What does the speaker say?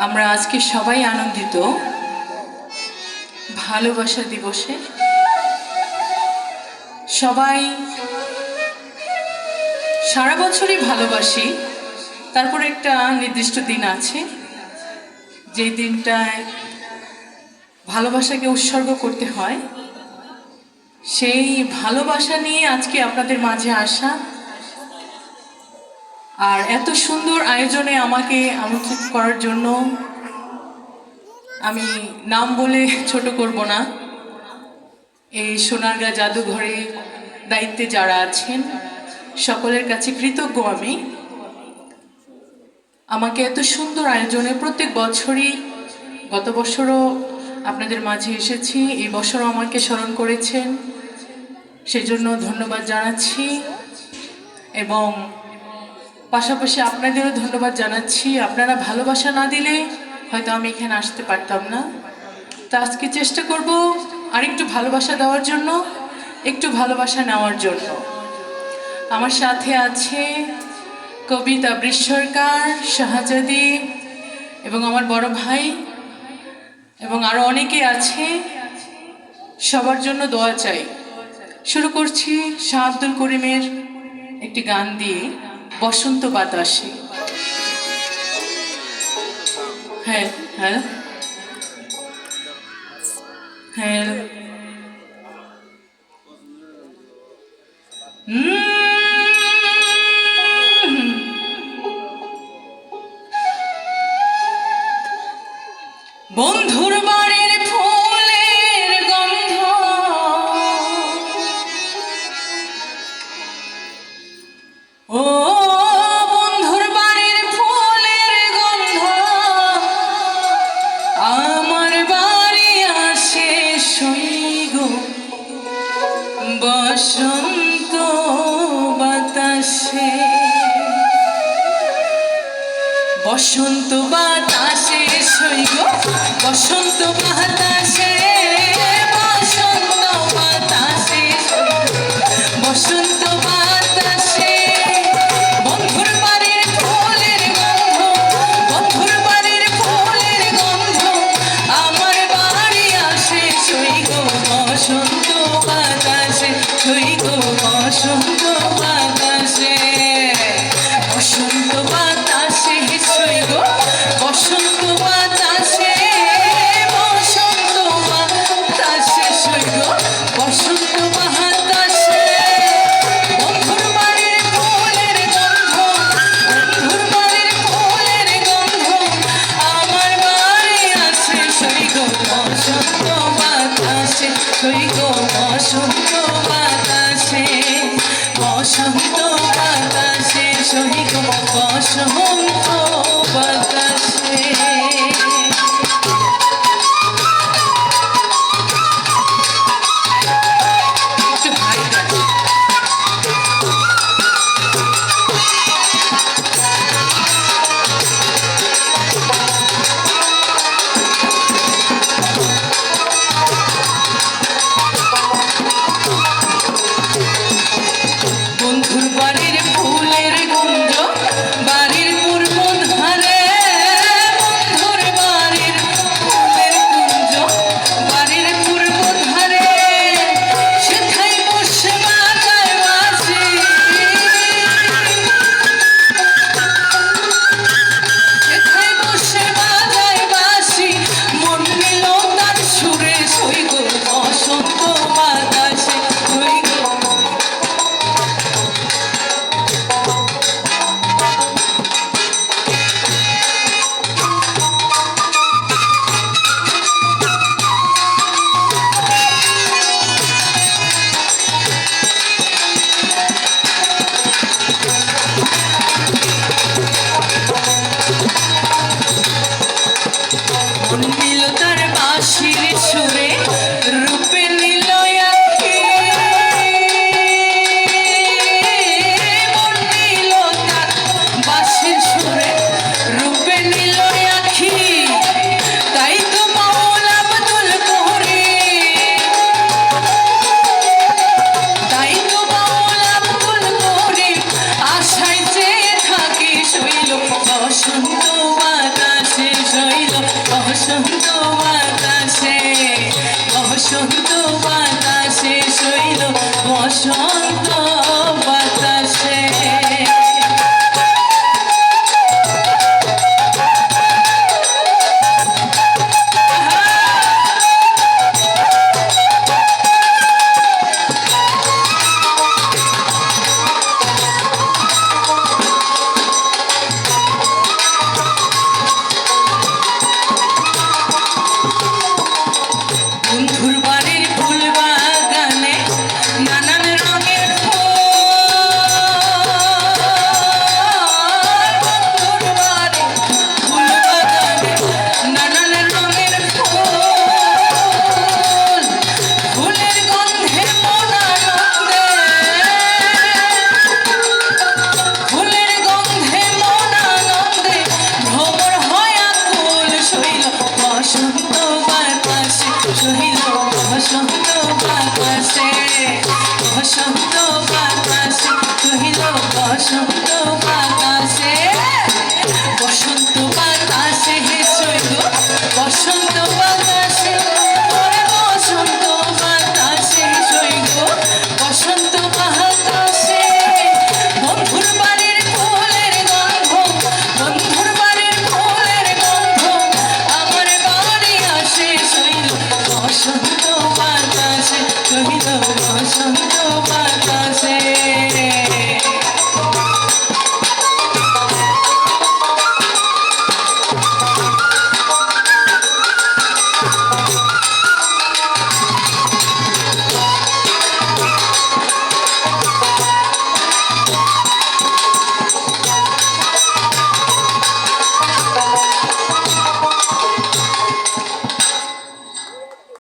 আমরা আজকে সবাই আনন্দিত ভালোবাসা দিবসে। সবাই সারা বছরই ভালোবাসি, তারপর একটা নির্দিষ্ট দিন আছে যে দিনটায় ভালোবাসাকে উৎসর্গ করতে হয়। সেই ভালোবাসা নিয়ে আজকে আপনাদের মাঝে আসা, আর এত সুন্দর আয়োজনে আমাকে আমন্ত্রিত করার জন্য আমি নাম বলে ছোট করব না। এই সোনারগাঁ জাদুঘরে দায়িত্বে যারা আছেন সকলের কাছে কৃতজ্ঞ আমি। আমাকে এত সুন্দর আয়োজনে প্রত্যেক বছরই, গত বছরও আপনাদের মাঝে এসেছি, এই বছরও আমাকে স্মরণ করেছেন, সেজন্য ধন্যবাদ জানাচ্ছি। এবং পাশাপাশি আপনাদেরও ধন্যবাদ জানাচ্ছি। আপনারা ভালোবাসা না দিলে হয়তো আমি এখানে আসতে পারতাম না। তো আজকে চেষ্টা করব আরেকটু ভালোবাসা দেওয়ার জন্য, একটু ভালোবাসা নেওয়ার জন্য। আমার সাথে আছে কবিতা বৃষ্সরকার, শাহজাদি এবং আমার বড় ভাই এবং আরো অনেকে আছে। সবার জন্য দোয়া চাই। শুরু করছি শাহ আব্দুল করিমের একটি গান দিয়ে, বসন্ত বাতাসে। হ্যাঁ হ্যাঁ হ্যাঁ বন্ধুর বাড়ির ফুলের গন্ধ, ও বন্ধুর বাড়ির ফুলের গন্ধ আমার বাড়ি আসে সইগো বসন্ত বাতাসে। বসন্ত বাতাসে সইগো বসন্ত বাতাসে, বসন্ত বাতাসে বসন্ত বাতাসে। বন্ধুর বাড়ির ফুলের গন্ধ, বন্ধুর বাড়ির ফুলের গন্ধ আমার বাড়ি আসে সইগো বসন্ত বাতাসে, সইগো বসন্ত বাতাসে। বসন্ত বাতাসে সইগো বসন্ত বাতাসে, বসন্ত বাতাসে সইগো বসন্ত বাতাসে। বন্ধুর বাড়ির ফুলের গন্ধ, বন্ধুর বাড়ির ফুলের গন্ধ আমার বাড়ি আসে সইগো বসন্ত বাতাসে, সইগো বসন্ত বাতাসে। বসন্ত বাতাসে সইগো বসন্ত